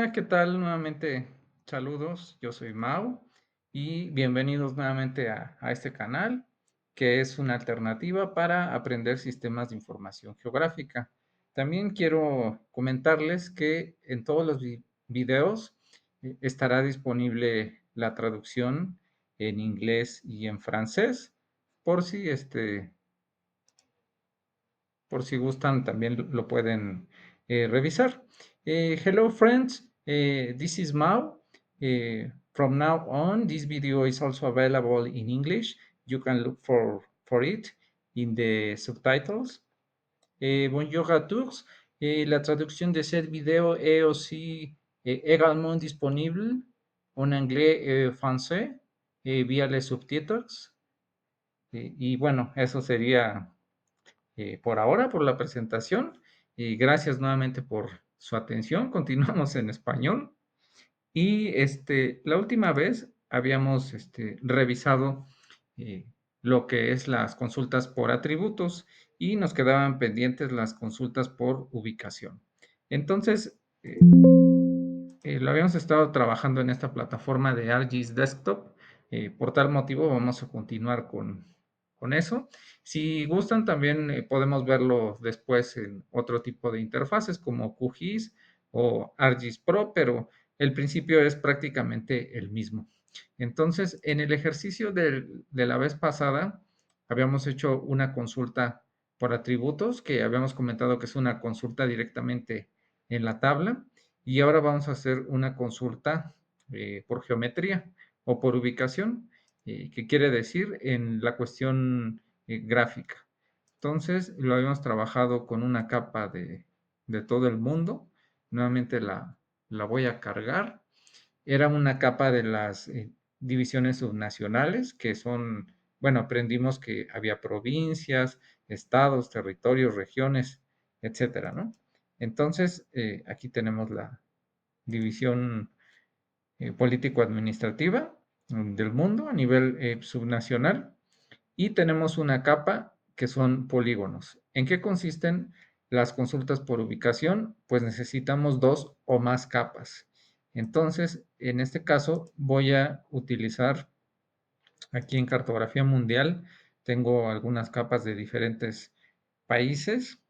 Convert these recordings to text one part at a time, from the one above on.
Hola, ¿qué tal? Nuevamente, saludos, yo soy Mau y bienvenidos nuevamente a este canal, que es una alternativa para aprender sistemas de información geográfica. También quiero comentarles que en todos los videos estará disponible la traducción en inglés y en francés, por si por si gustan, también lo pueden revisar. Hello friends, this is Mao. From now on, this video is also available in English. You can look for it in the subtitles. Bonjour à tous. La traduction de cette vidéo est aussi également disponible en anglais et français via les subtitles. Y bueno, eso sería por ahora, por la presentación. Y gracias nuevamente por su atención. Continuamos en español. Y la última vez habíamos revisado lo que es las consultas por atributos y nos quedaban pendientes las consultas por ubicación. Entonces, lo habíamos estado trabajando en esta plataforma de ArcGIS Desktop. Por tal motivo, vamos a continuar con eso. Si gustan, también podemos verlo después en otro tipo de interfaces como QGIS o ArcGIS Pro, pero el principio es prácticamente el mismo. Entonces, en el ejercicio de la vez pasada, habíamos hecho una consulta por atributos, que habíamos comentado que es una consulta directamente en la tabla. Y ahora vamos a hacer una consulta por geometría o por ubicación, que quiere decir en la cuestión gráfica. Entonces, lo habíamos trabajado con una capa de todo el mundo. Nuevamente la voy a cargar. Era una capa de las divisiones subnacionales, que son, bueno, aprendimos que había provincias, estados, territorios, regiones, etcétera, ¿no? Entonces, aquí tenemos la división político-administrativa del mundo a nivel subnacional y tenemos una capa que son polígonos. ¿En qué consisten las consultas por ubicación? Pues necesitamos dos o más capas. Entonces, en este caso voy a utilizar aquí en cartografía mundial, tengo algunas capas de diferentes países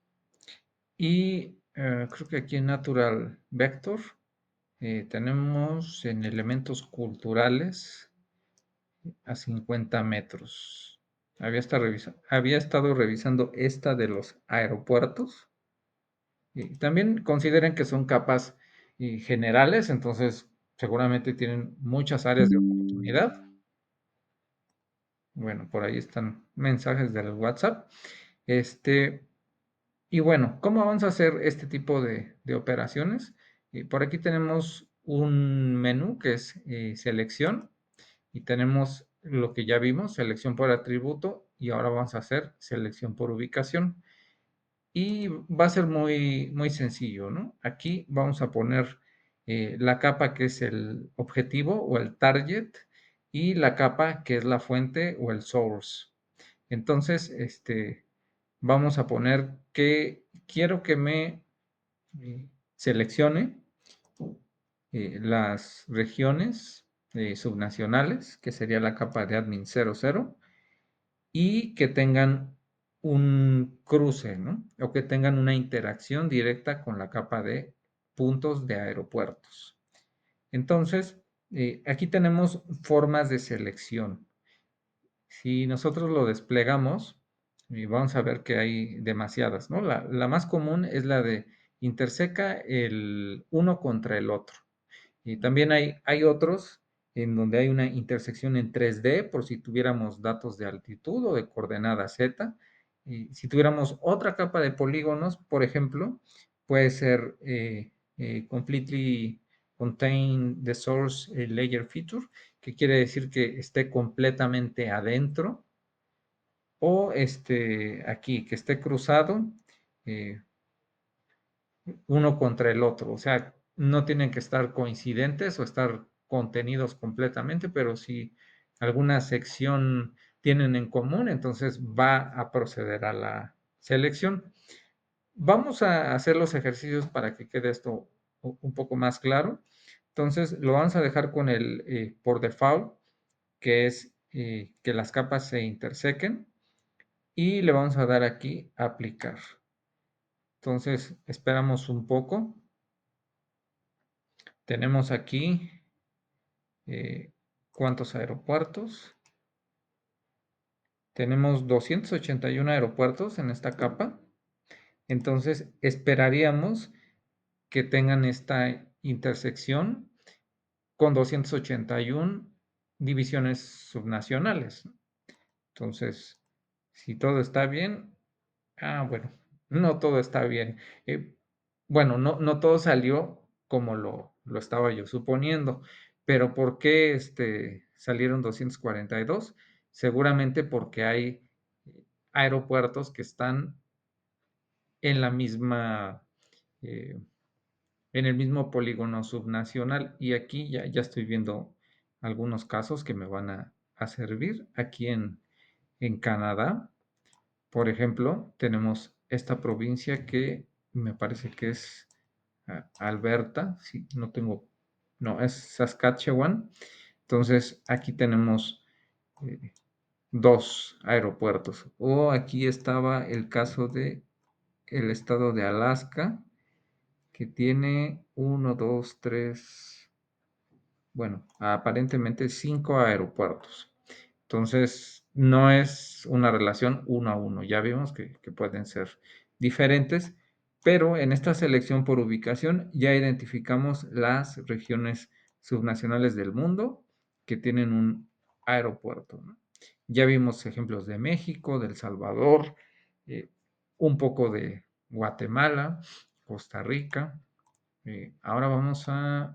y creo que aquí en Natural Vector tenemos en elementos culturales a 50 metros. Había estado revisando esta de los aeropuertos. Y también consideren que son capas generales, entonces seguramente tienen muchas áreas de oportunidad. Bueno, por ahí están mensajes del WhatsApp. Y bueno, ¿cómo vamos a hacer este tipo de operaciones? Por aquí tenemos un menú que es selección y tenemos lo que ya vimos, selección por atributo y ahora vamos a hacer selección por ubicación. Y va a ser muy, muy sencillo, ¿no? Aquí vamos a poner la capa que es el objetivo o el target y la capa que es la fuente o el source. Entonces, vamos a poner que quiero que me seleccione las regiones subnacionales, que sería la capa de admin 00, y que tengan un cruce, ¿no? O que tengan una interacción directa con la capa de puntos de aeropuertos. Entonces, aquí tenemos formas de selección. Si nosotros lo desplegamos, vamos a ver que hay demasiadas, ¿no? La más común es la de interseca el uno contra el otro. Y también hay otros en donde hay una intersección en 3D, por si tuviéramos datos de altitud o de coordenada Z. Y si tuviéramos otra capa de polígonos, por ejemplo, puede ser completely contain the source layer feature, que quiere decir que esté completamente adentro, o aquí, que esté cruzado eh, uno contra el otro. O sea, no tienen que estar coincidentes o estar contenidos completamente, pero si alguna sección tienen en común, entonces va a proceder a la selección. Vamos a hacer los ejercicios para que quede esto un poco más claro. Entonces lo vamos a dejar con el por default, que es que las capas se intersequen y le vamos a dar aquí aplicar. Entonces esperamos un poco. Tenemos aquí cuántos aeropuertos. Tenemos 281 aeropuertos en esta capa. Entonces esperaríamos que tengan esta intersección con 281 divisiones subnacionales. Entonces, si todo está bien, bueno, no todo está bien. Bueno, no todo salió como lo estaba yo suponiendo, pero ¿por qué salieron 242? Seguramente porque hay aeropuertos que están en la misma, eh, en el mismo polígono subnacional. Y aquí ya estoy viendo algunos casos que me van a servir. Aquí en Canadá, por ejemplo, tenemos esta provincia que me parece que es Alberta, sí, no tengo, no, es Saskatchewan. Entonces, aquí tenemos eh, dos aeropuertos. O aquí estaba el caso de el estado de Alaska, que tiene uno, dos, tres, bueno, aparentemente cinco aeropuertos. Entonces, no es una relación uno a uno. Ya vimos que pueden ser diferentes, pero en esta selección por ubicación ya identificamos las regiones subnacionales del mundo que tienen un aeropuerto, ¿no? Ya vimos ejemplos de México, de El Salvador, un poco de Guatemala, Costa Rica. Ahora vamos a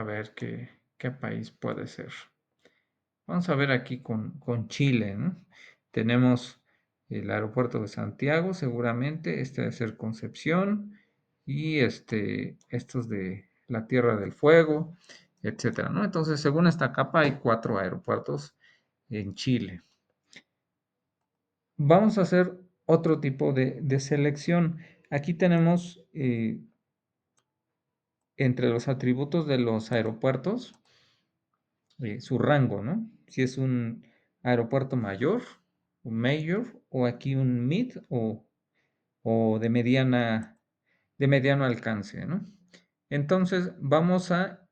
ver qué país puede ser. Vamos a ver aquí con Chile, ¿no? Tenemos el aeropuerto de Santiago, seguramente, este debe ser Concepción, y estos de la Tierra del Fuego, etcétera, ¿no? Entonces, según esta capa, hay cuatro aeropuertos en Chile. Vamos a hacer otro tipo de selección. Aquí tenemos entre los atributos de los aeropuertos su rango, ¿no? Si es un aeropuerto mayor, un mayor, o aquí un mid o de mediano alcance, ¿no? Entonces vamos a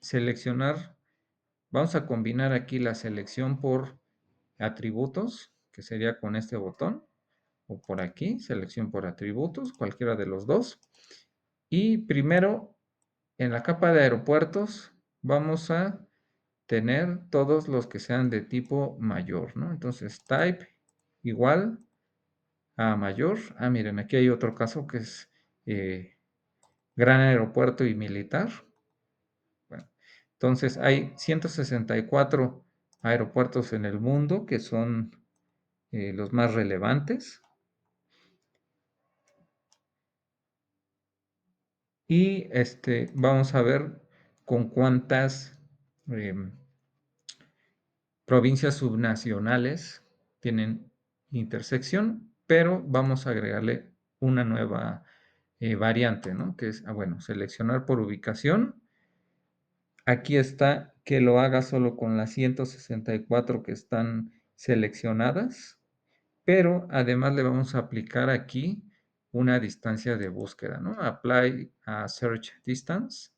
seleccionar, vamos a combinar aquí la selección por atributos, que sería con este botón, o por aquí, selección por atributos, cualquiera de los dos. Y primero, en la capa de aeropuertos, vamos a tener todos los que sean de tipo mayor, ¿no? Entonces, type igual a mayor. Miren, aquí hay otro caso que es gran aeropuerto y militar. Bueno, entonces, hay 164 aeropuertos en el mundo que son los más relevantes. Y vamos a ver con cuántas em, provincias subnacionales tienen intersección, pero vamos a agregarle una nueva variante, ¿no? Que es, bueno, seleccionar por ubicación. Aquí está que lo haga solo con las 164 que están seleccionadas, pero además le vamos a aplicar aquí una distancia de búsqueda, ¿no? Apply a Search Distance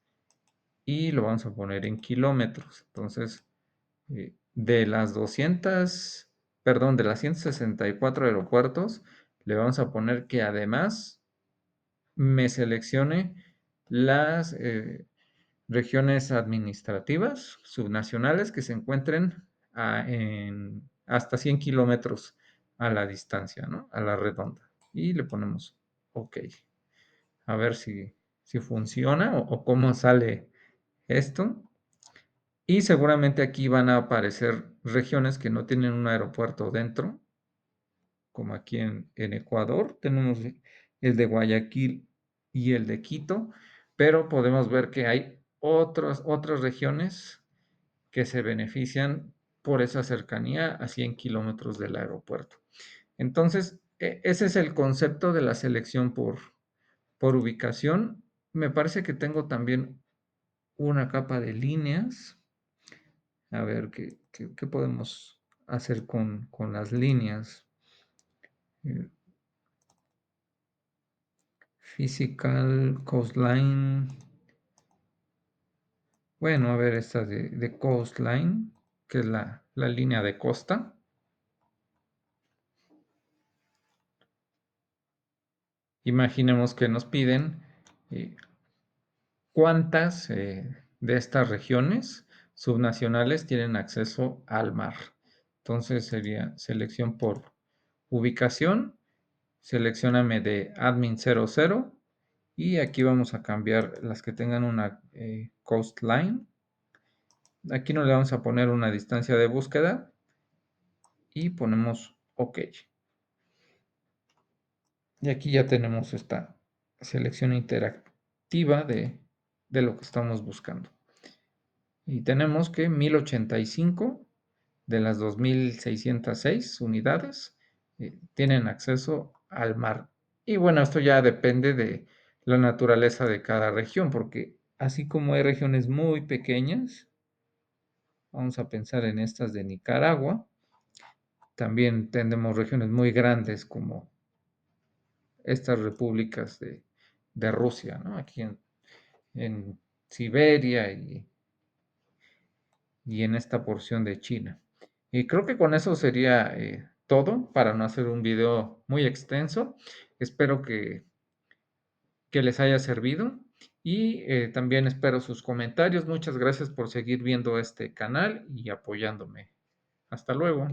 y lo vamos a poner en kilómetros. Entonces, de las 200, perdón, de las 164 aeropuertos, le vamos a poner que además me seleccione las regiones administrativas subnacionales que se encuentren en hasta 100 kilómetros a la distancia, ¿no? A la redonda. Y le ponemos OK. A ver si funciona o cómo sale esto. Y seguramente aquí van a aparecer regiones que no tienen un aeropuerto dentro, como aquí en Ecuador. Tenemos el de Guayaquil y el de Quito, pero podemos ver que hay otras regiones que se benefician por esa cercanía a 100 kilómetros del aeropuerto. Entonces, ese es el concepto de la selección por ubicación. Me parece que tengo también una capa de líneas. A ver, ¿qué podemos hacer con las líneas? Eh, Physical coastline. Bueno, a ver, esta de coastline, que es la línea de costa. Imaginemos que nos piden eh, cuántas de estas regiones subnacionales tienen acceso al mar. Entonces sería selección por ubicación, seleccioname de admin 00 y aquí vamos a cambiar las que tengan una coastline. Aquí no le vamos a poner una distancia de búsqueda y ponemos OK. Y aquí ya tenemos esta selección interactiva de lo que estamos buscando. Y tenemos que 1085 de las 2606 unidades tienen acceso al mar. Y bueno, esto ya depende de la naturaleza de cada región, porque así como hay regiones muy pequeñas, vamos a pensar en estas de Nicaragua, también tenemos regiones muy grandes como estas repúblicas de Rusia, ¿no? Aquí en Siberia y en esta porción de China. Y creo que con eso sería todo para no hacer un video muy extenso. Espero que les haya servido y también espero sus comentarios. Muchas gracias por seguir viendo este canal y apoyándome. Hasta luego.